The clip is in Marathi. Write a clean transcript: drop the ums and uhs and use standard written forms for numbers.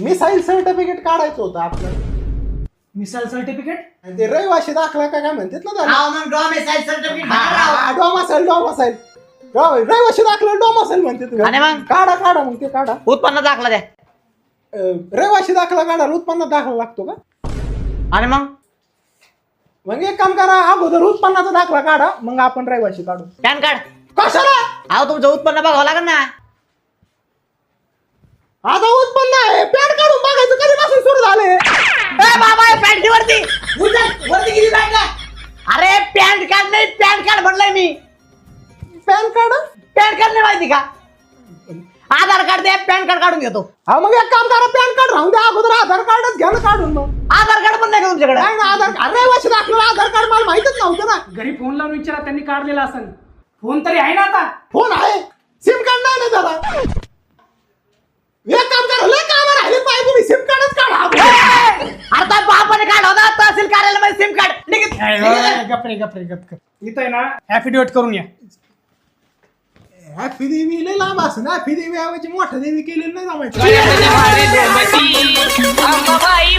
मिसाईल सर्टिफिकेट काढायचं होतं आपल्याला. Missile certificate? आणि ते रहिवाशी दाखला काय म्हणतात ना त्याला. हा मग डॉमिसाईल सर्टिफिकेट डोमासाईल रहिवाशी दाखला डोमासाईल म्हणतात. आणि मग? काढा मग ते काढा. उत्पन्न दाखला द्या. रहिवाशी दाखला काढा, उत्पन्न दाखला लागतो का? आणि मग एक काम करा, अगोदर उत्पन्नाचा दाखला काढा, मग आपण रहिवाशी काढू. Pan card. कशाला? अहो तुमचं उत्पन्न बघावं लागेल ना. आता उत्पन्न आहे, पॅन काढून बघायचं कधीपासून सुरू झाले. बाबा पॅन्ट वरती वरती किती लागला? अरे पॅन्ट कार्ड नाही, पॅन कार्ड म्हणलंय मी. PAN card? पॅन कार्ड नाही माहिती का? आधार कार्ड द्या, पॅन कार्ड काढून घेतो. हा मग एक काम करा, पॅन कार्ड राहून द्या, अगोदर आधार कार्डच घ्या ना काढून. मग आधार कार्ड पण नाही का तुमच्याकडे? नाही ना, आधार कार्ड रहिवाशी दाखला, आधार कार्ड मला माहितच नव्हतं ना. घरी फोन लावून विचारा, त्यांनी काढलेला असेल. फोन तरी आहे ना आता? फोन आहे, सिम कार्ड नाही ना त्याला. एक काम करा, लय काम राहिले पाहिजे, तुम्ही सिम कार्डच काढा. आता बापाने काढला होता तहसील कार्यालयामध्ये सिम कार्ड. गप्रे इथं आहे ना ऍफिडेविट करून या. हॅपी देवी लय लांब असं. हॅपी देवी ऐवजी मोठा देवी केलेलं नाही जमायचं. अंबाबाई